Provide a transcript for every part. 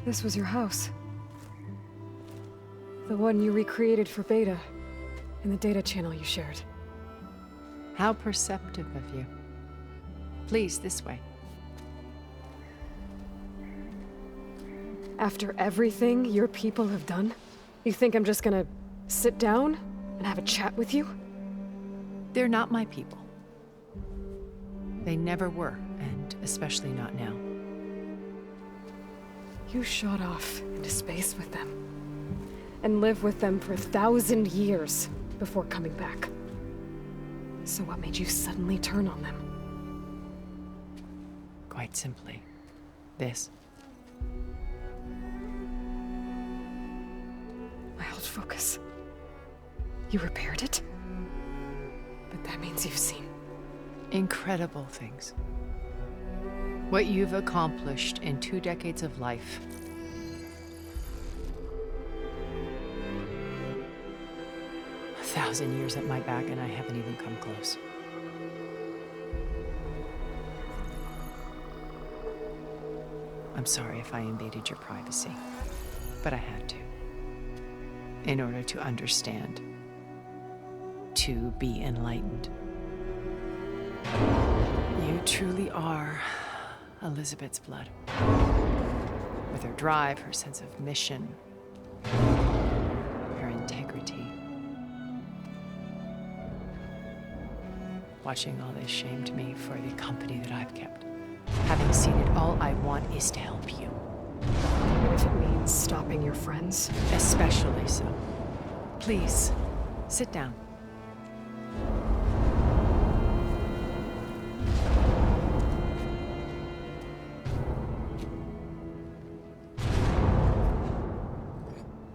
This was your house. The one you recreated for Beta, in the data channel you shared. How perceptive of you. Please, this way. After everything your people have done, you think I'm just gonna sit down and have a chat with you? They're not my people. They never were, and especially not now. You shot off into space with them, and lived with them for 1,000 years before coming back. So what made you suddenly turn on them? Quite simply, this. My old focus. You repaired it? But that means you've seen Incredible things. What you've accomplished in 2 decades of life. A 1,000 years at my back and I haven't even come close. I'm sorry if I invaded your privacy, but I had to. In order to understand. To be enlightened. You truly are Elizabeth's blood. With her drive, her sense of mission, her integrity. Watching all this shamed me for the company that I've kept. Having seen it, all I want is to help you. Even if it means stopping your friends? Especially so. Please, sit down.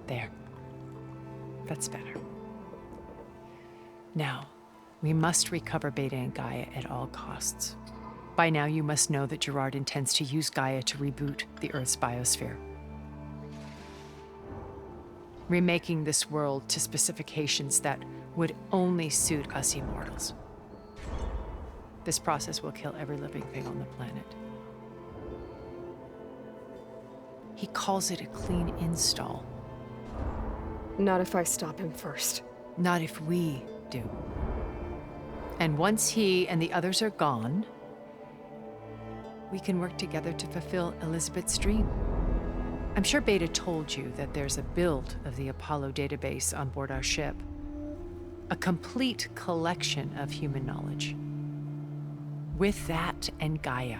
There. That's better. Now, we must recover Beta and Gaia at all costs. By now, you must know that Gerard intends to use Gaia to reboot the Earth's biosphere. Remaking this world to specifications that would only suit us immortals. This process will kill every living thing on the planet. He calls it a clean install. Not if I stop him first. Not if we do. And once he and the others are gone, we can work together to fulfill Elizabeth's dream. I'm sure Beta told you that there's a build of the Apollo database on board our ship. A complete collection of human knowledge. With that and Gaia,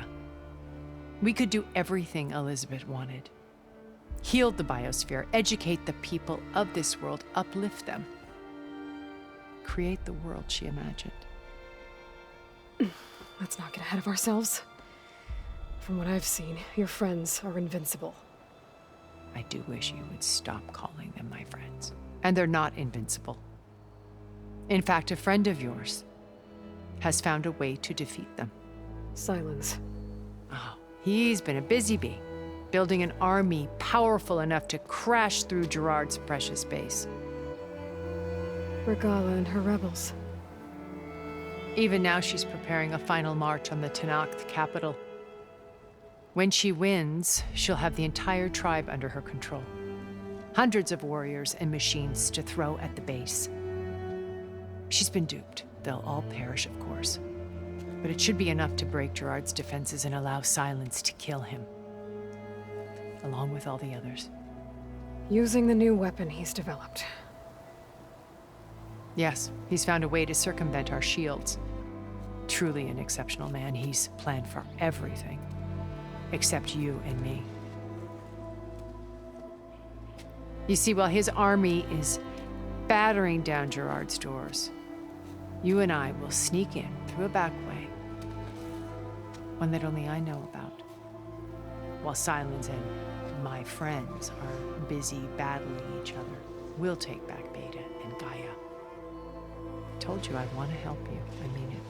we could do everything Elizabeth wanted. Heal the biosphere, educate the people of this world, uplift them. Create the world she imagined. Let's not get ahead of ourselves. From what I've seen, your friends are invincible. I do wish you would stop calling them my friends. And they're not invincible. In fact, a friend of yours has found a way to defeat them. Silence. Oh, he's been a busy bee, building an army powerful enough to crash through Gerard's precious base. Regala and her rebels. Even now, she's preparing a final march on the Tanakh, the capital. When she wins, she'll have the entire tribe under her control. Hundreds of warriors and machines to throw at the base. She's been duped. They'll all perish, of course. But it should be enough to break Gerard's defenses and allow Silence to kill him. Along with all the others. Using the new weapon he's developed. Yes, he's found a way to circumvent our shields. Truly an exceptional man. He's planned for everything. Except you and me. You see, while his army is battering down Gerard's doors, you and I will sneak in through a back way. One that only I know about. While Silence and my friends are busy battling each other, we'll take back Beta and Gaia. I told you I want to help you. I mean it.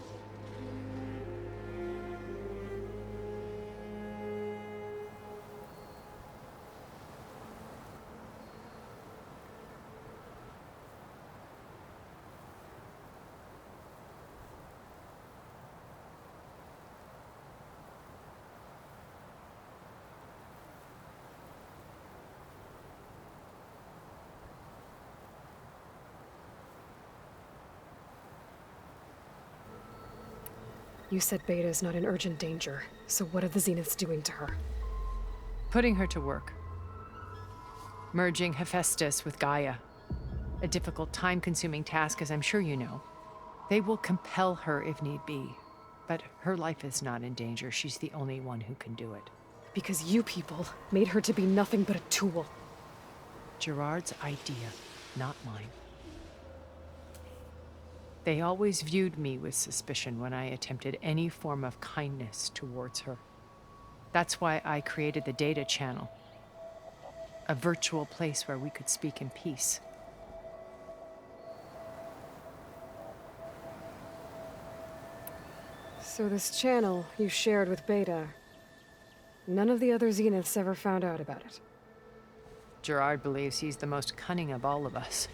You said Beta is not in urgent danger, so what are the Zeniths doing to her? Putting her to work. Merging Hephaestus with Gaia. A difficult, time-consuming task, as I'm sure you know. They will compel her if need be. But her life is not in danger. She's the only one who can do it. Because you people made her to be nothing but a tool. Gerard's idea, not mine. They always viewed me with suspicion when I attempted any form of kindness towards her. That's why I created the data channel. A virtual place where we could speak in peace. So this channel you shared with Beta, none of the other Zeniths ever found out about it. Gerard believes he's the most cunning of all of us.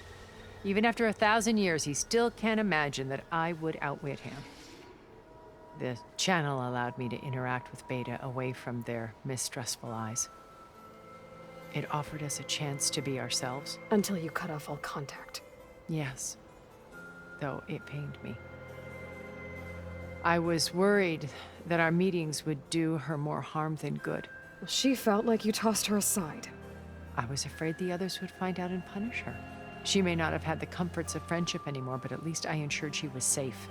Even after 1,000 years, he still can't imagine that I would outwit him. The channel allowed me to interact with Beta away from their mistrustful eyes. It offered us a chance to be ourselves. Until you cut off all contact. Yes, though it pained me. I was worried that our meetings would do her more harm than good. Well, she felt like you tossed her aside. I was afraid the others would find out and punish her. She may not have had the comforts of friendship anymore, but at least I ensured she was safe.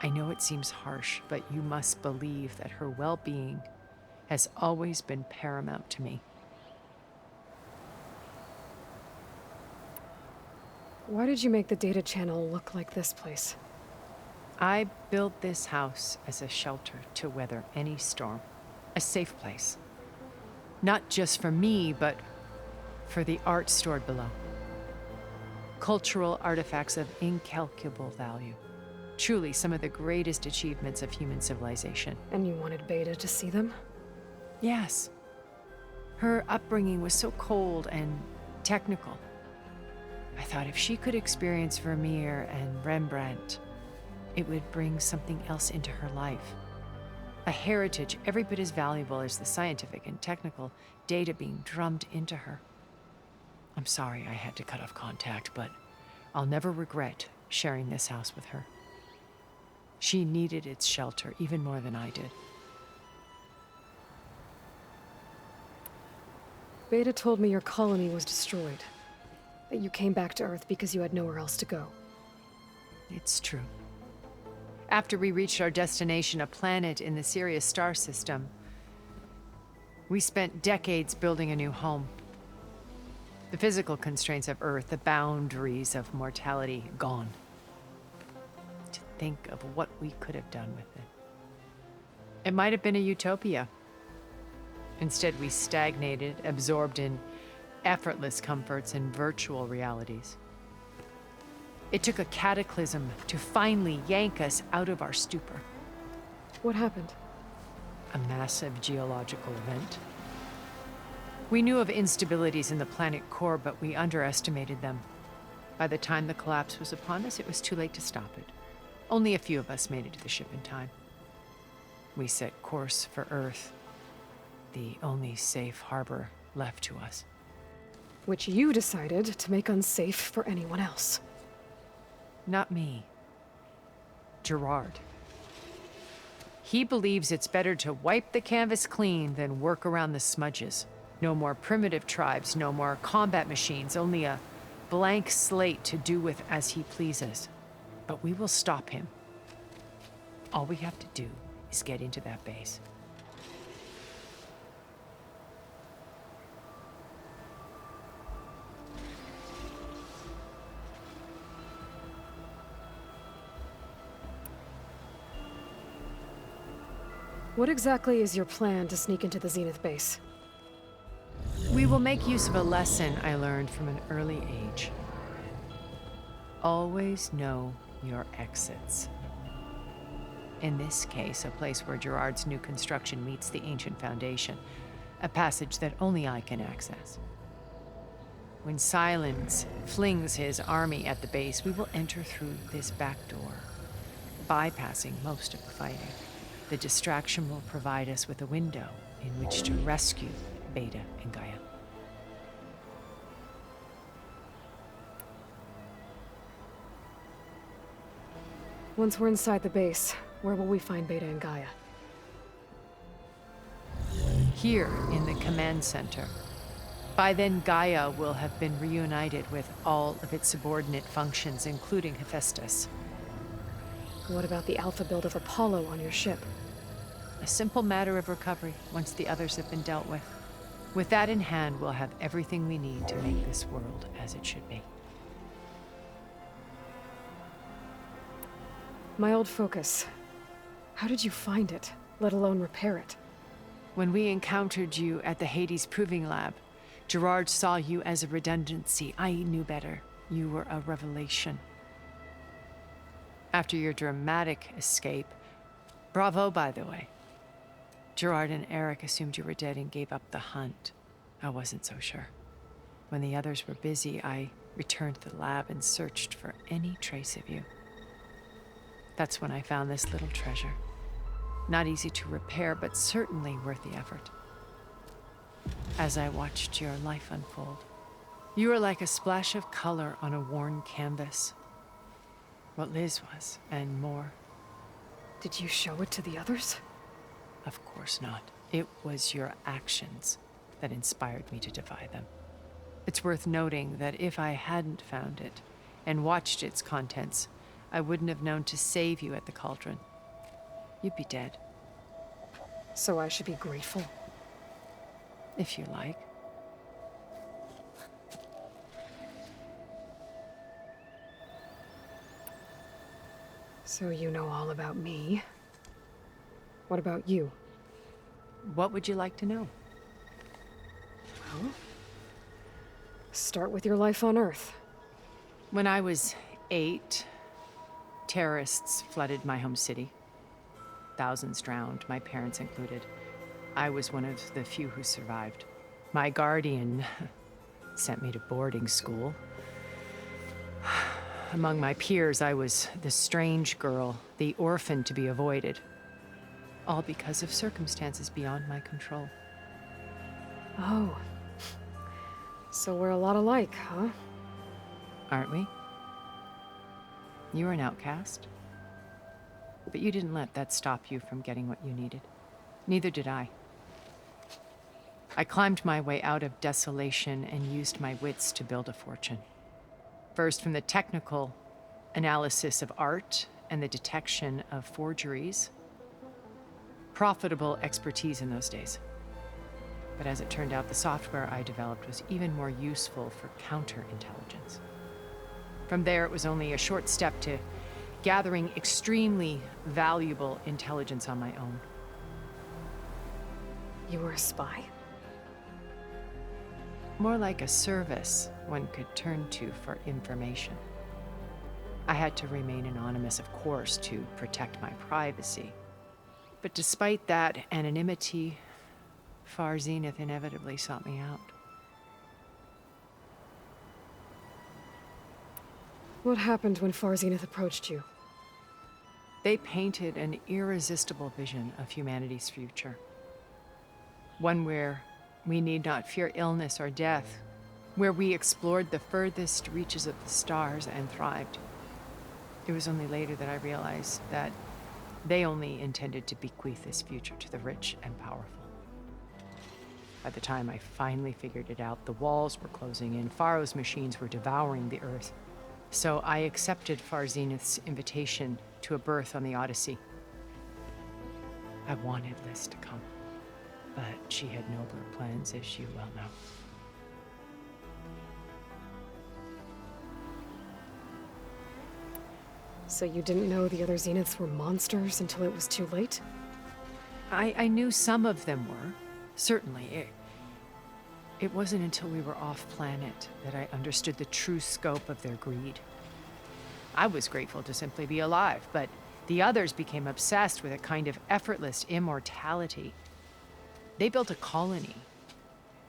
I know it seems harsh, but you must believe that her well-being has always been paramount to me. Why did you make the data channel look like this place? I built this house as a shelter to weather any storm. A safe place. Not just for me, but for the art stored below. Cultural artifacts of incalculable value. Truly some of the greatest achievements of human civilization. And you wanted Beta to see them? Yes. Her upbringing was so cold and technical. I thought if she could experience Vermeer and Rembrandt, it would bring something else into her life. A heritage every bit as valuable as the scientific and technical data being drummed into her. I'm sorry I had to cut off contact, but I'll never regret sharing this house with her. She needed its shelter even more than I did. Beta told me your colony was destroyed. That you came back to Earth because you had nowhere else to go. It's true. After we reached our destination, a planet in the Sirius star system, we spent decades building a new home. The physical constraints of Earth, the boundaries of mortality, gone. To think of what we could have done with it. It might have been a utopia. Instead, we stagnated, absorbed in effortless comforts and virtual realities. It took a cataclysm to finally yank us out of our stupor. What happened? A massive geological event. We knew of instabilities in the planet core, but we underestimated them. By the time the collapse was upon us, it was too late to stop it. Only a few of us made it to the ship in time. We set course for Earth, the only safe harbor left to us. Which you decided to make unsafe for anyone else. Not me. Gerard. He believes it's better to wipe the canvas clean than work around the smudges. No more primitive tribes, no more combat machines, only a blank slate to do with as he pleases. But we will stop him. All we have to do is get into that base. What exactly is your plan to sneak into the Zenith base? We will make use of a lesson I learned from an early age. Always know your exits. In this case, a place where Gerard's new construction meets the ancient foundation, a passage that only I can access. When Silence flings his army at the base, we will enter through this back door, bypassing most of the fighting. The distraction will provide us with a window in which to rescue Beta and Gaia. Once we're inside the base, Where will we find Beta and Gaia? Here in the command center. By then, Gaia will have been reunited with all of its subordinate functions, including Hephaestus. What about the Alpha build of Apollo on your ship? A simple matter of recovery once the others have been dealt with. With that in hand, we'll have everything we need to make this world as it should be. My old focus. How did you find it, let alone repair it? When we encountered you at the Hades Proving Lab, Gerard saw you as a redundancy. I knew better. You were a revelation. After your dramatic escape, bravo, by the way. Gerard and Eric assumed you were dead and gave up the hunt. I wasn't so sure. When the others were busy, I returned to the lab and searched for any trace of you. That's when I found this little treasure. Not easy to repair, but certainly worth the effort. As I watched your life unfold, you were like a splash of color on a worn canvas. What Liz was, and more. Did you show it to the others? Of course not. It was your actions that inspired me to defy them. It's worth noting that if I hadn't found it and watched its contents, I wouldn't have known to save you at the cauldron. You'd be dead. So I should be grateful? If you like. So you know all about me. What about you? What would you like to know? Well, start with your life on Earth. When I was 8, terrorists flooded my home city. Thousands drowned, my parents included. I was one of the few who survived. My guardian sent me to boarding school. Among my peers, I was the strange girl, the orphan to be avoided. All because of circumstances beyond my control. Oh. So we're a lot alike, huh? Aren't we? You were an outcast. But you didn't let that stop you from getting what you needed. Neither did I. I climbed my way out of desolation and used my wits to build a fortune. First, from the technical analysis of art and the detection of forgeries. Profitable expertise in those days. But as it turned out, the software I developed was even more useful for counterintelligence. From there, it was only a short step to gathering extremely valuable intelligence on my own. You were a spy? More like a service one could turn to for information. I had to remain anonymous, of course, to protect my privacy. But despite that anonymity, Far Zenith inevitably sought me out. What happened when Far Zenith approached you? They painted an irresistible vision of humanity's future. One where we need not fear illness or death, where we explored the furthest reaches of the stars and thrived. It was only later that I realized that they only intended to bequeath this future to the rich and powerful. By the time I finally figured it out, the walls were closing in, Pharaoh's machines were devouring the earth. So I accepted Far Zenith's invitation to a berth on the Odyssey. I wanted Liz to come, but she had nobler plans, as you well know. So you didn't know the other Zeniths were monsters until it was too late? I knew some of them were, certainly. It wasn't until we were off-planet that I understood the true scope of their greed. I was grateful to simply be alive, but the others became obsessed with a kind of effortless immortality. They built a colony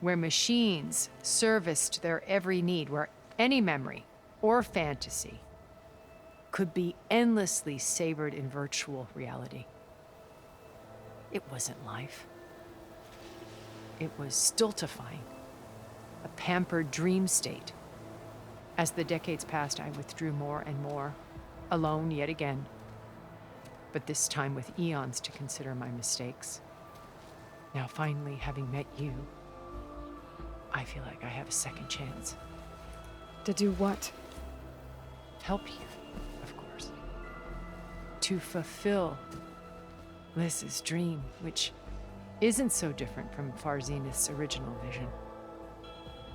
where machines serviced their every need, where any memory or fantasy could be endlessly savored in virtual reality. It wasn't life. It was stultifying, a pampered dream state. As the decades passed, I withdrew more and more, alone yet again. but this time with eons to consider my mistakes. Now, finally, having met you, I feel like I have a second chance. To do what? Help you, of course. To fulfill Liz's dream, which isn't so different from Farzenith's original vision.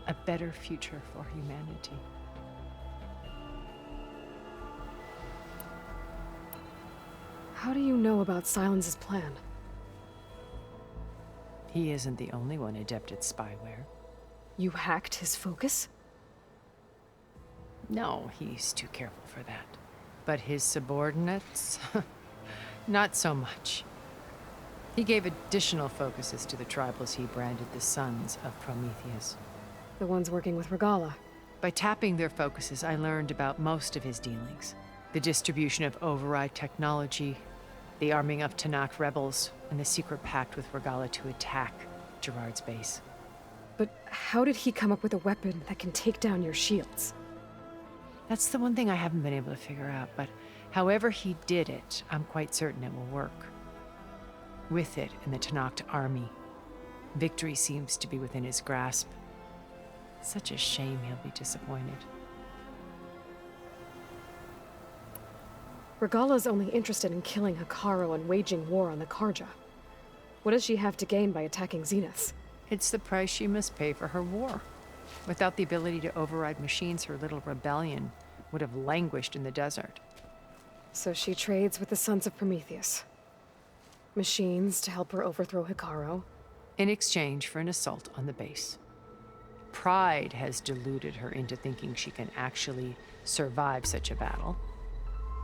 A better future for humanity. How do you know about Silence's plan? He isn't the only one adept at spyware. You hacked his focus? No, he's too careful for that. But his subordinates? Not so much. He gave additional focuses to the tribals he branded the Sons of Prometheus. The ones working with Regala. By tapping their focuses, I learned about most of his dealings. The distribution of override technology, the arming of Tanakh rebels, and the secret pact with Regala to attack Gerard's base. But how did he come up with a weapon that can take down your shields? That's the one thing I haven't been able to figure out, but however he did it, I'm quite certain it will work. With it in the Tanakh army, victory seems to be within his grasp. Such a shame he'll be disappointed. Regala's only interested in killing Hekarro and waging war on the Karja. What does she have to gain by attacking Zenith? It's the price she must pay for her war. Without the ability to override machines, her little rebellion would have languished in the desert. So she trades with the Sons of Prometheus. Machines to help her overthrow Hekarro. In exchange for an assault on the base. Pride has deluded her into thinking she can actually survive such a battle.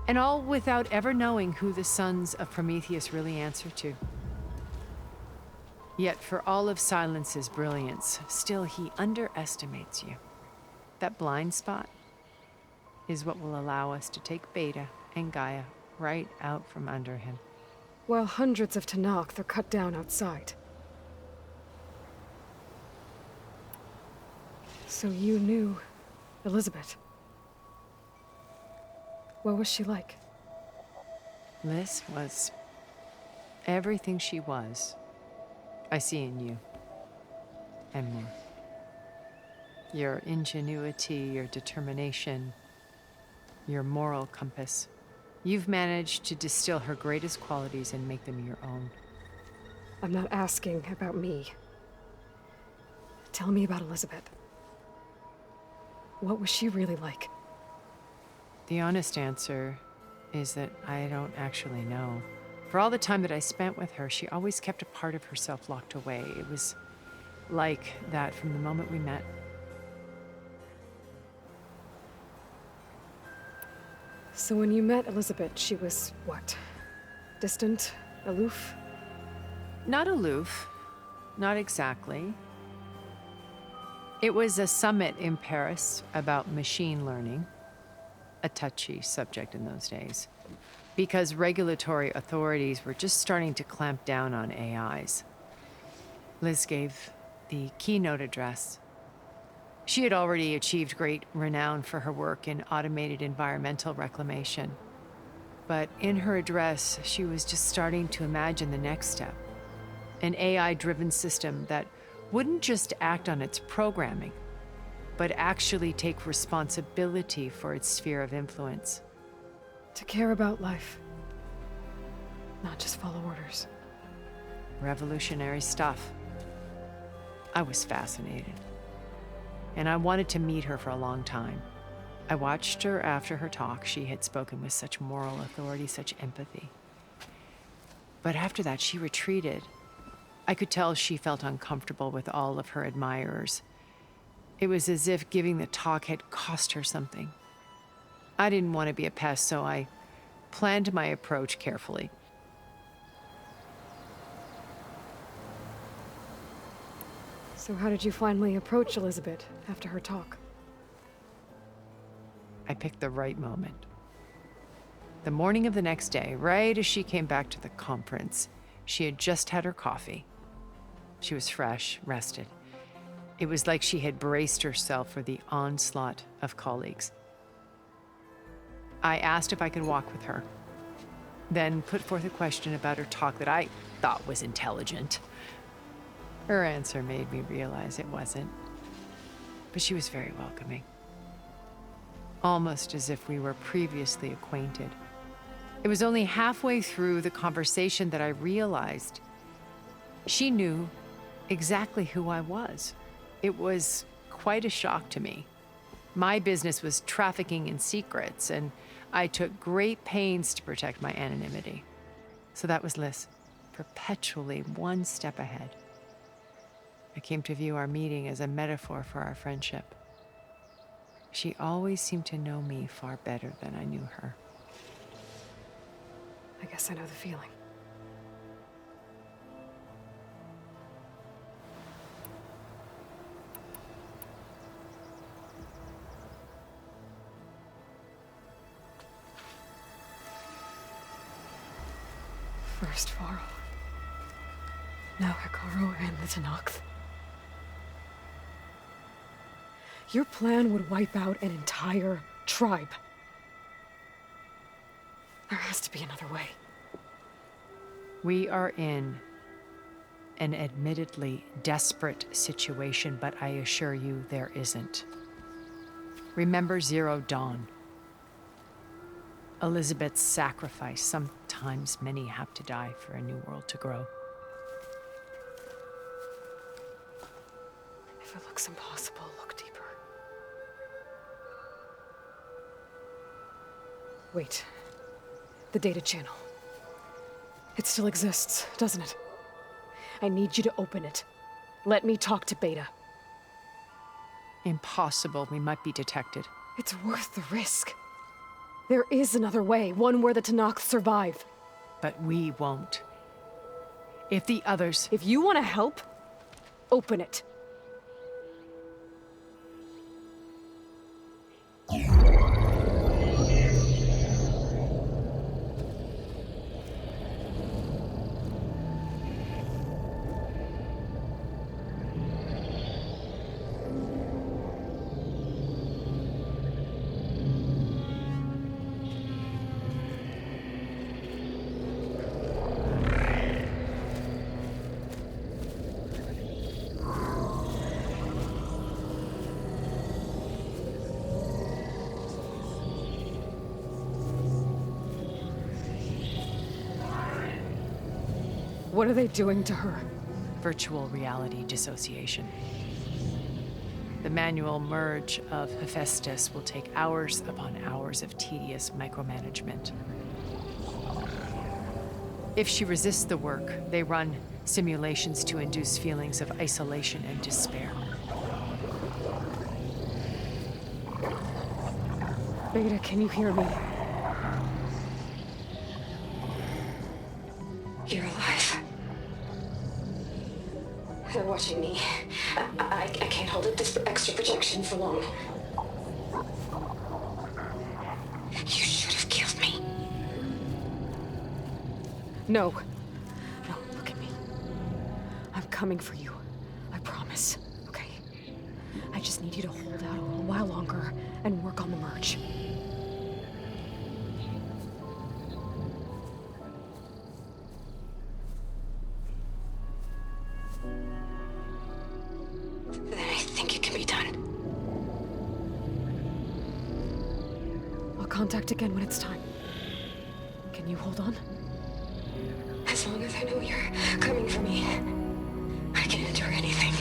And all without ever knowing who the Sons of Prometheus really answer to. Yet for all of Silence's brilliance, still he underestimates you. That blind spot is what will allow us to take Beta and Gaia right out from under him. While hundreds of Tanakh are cut down outside. So you knew Elizabeth. What was she like? Liz was everything she was. I see in you. And more. Your ingenuity, your determination, your moral compass. You've managed to distill her greatest qualities and make them your own. I'm not asking about me. Tell me about Elizabeth. What was she really like? The honest answer is that I don't actually know. For all the time that I spent with her, she always kept a part of herself locked away. It was like that from the moment we met. So when you met Elizabeth, she was what? Distant? Aloof? Not aloof. Not exactly. It was a summit in Paris about machine learning. A touchy subject in those days. Because regulatory authorities were just starting to clamp down on AIs. Liz gave the keynote address. She had already achieved great renown for her work in automated environmental reclamation. But in her address, she was just starting to imagine the next step. An AI-driven system that wouldn't just act on its programming, but actually take responsibility for its sphere of influence. To care about life. Not just follow orders. Revolutionary stuff. I was fascinated. And I wanted to meet her for a long time. I watched her after her talk. She had spoken with such moral authority, such empathy. But after that, she retreated. I could tell she felt uncomfortable with all of her admirers. It was as if giving the talk had cost her something. I didn't want to be a pest, so I planned my approach carefully. So how did you finally approach Elizabeth after her talk? I picked the right moment. The morning of the next day, right as she came back to the conference, she had just had her coffee. She was fresh, rested. It was like she had braced herself for the onslaught of colleagues. I asked if I could walk with her. then put forth a question about her talk that I thought was intelligent. Her answer made me realize it wasn't. But she was very welcoming. Almost as if we were previously acquainted. It was only halfway through the conversation that I realized she knew exactly who I was. It was quite a shock to me. My business was trafficking in secrets, and I took great pains to protect my anonymity. So that was Liz, perpetually one step ahead. I came to view our meeting as a metaphor for our friendship. She always seemed to know me far better than I knew her. I guess I know the feeling. First Varl, now Hikaru and the Tenakth. Your plan would wipe out an entire tribe. There has to be another way. We are in an admittedly desperate situation, but I assure you there isn't. Remember Zero Dawn. Elizabeth's sacrifice. Sometimes many have to die for a new world to grow. If it looks impossible, look deeper. Wait. The data channel. It still exists, doesn't it? I need you to open it. Let me talk to Beta. Impossible. We might be detected. It's worth the risk. There is another way, one where the Tenakth survive. But we won't. If the others... If you want to help, open it. What are they doing to her? Virtual reality dissociation. The manual merge of Hephaestus will take hours upon hours of tedious micromanagement. If she resists the work, they run simulations to induce feelings of isolation and despair. Beta, can you hear me? You're alive. They're watching me. I can't hold up this extra projection for long. You should have killed me. No. No, look at me. I'm coming for you. I promise, okay? I just need you to hold out a little while longer and work on the merge. Then I think it can be done. I'll contact again when it's time. Can you hold on? As long as I know you're coming for me, I can endure anything.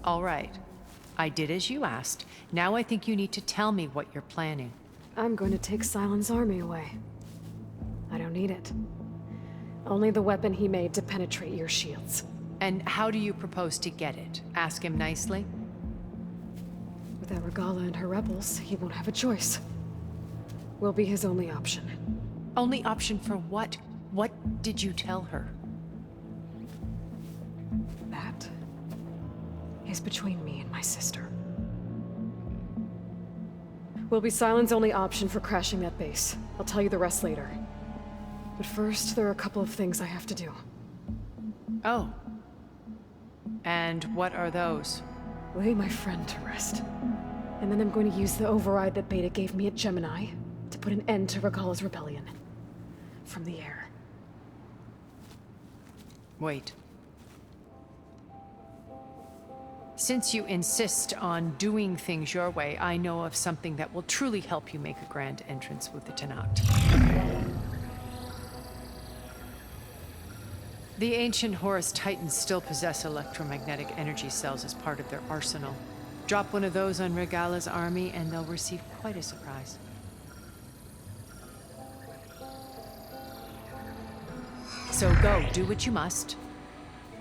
All right. I did as you asked. Now I think you need to tell me what you're planning. I'm going to take Silent's army away. I don't need it. Only the weapon he made to penetrate your shields. And how do you propose to get it? Ask him nicely? Without Regala and her rebels, he won't have a choice. We'll be his only option. Only option for what? What did you tell her? That is between me and my sister. Will be Silent's only option for crashing that base. I'll tell you the rest later. But first, there are a couple of things I have to do. Oh. And what are those? Lay my friend to rest. And then I'm going to use the override that Beta gave me at Gemini to put an end to Regala's rebellion. From the air. Wait. Since you insist on doing things your way, I know of something that will truly help you make a grand entrance with the Tenat. The ancient Horus Titans still possess electromagnetic energy cells as part of their arsenal. Drop one of those on Regala's army and they'll receive quite a surprise. So go, do what you must.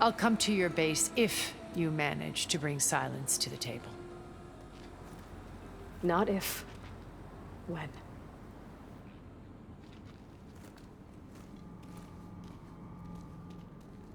I'll come to your base if you manage to bring silence to the table. Not if. When.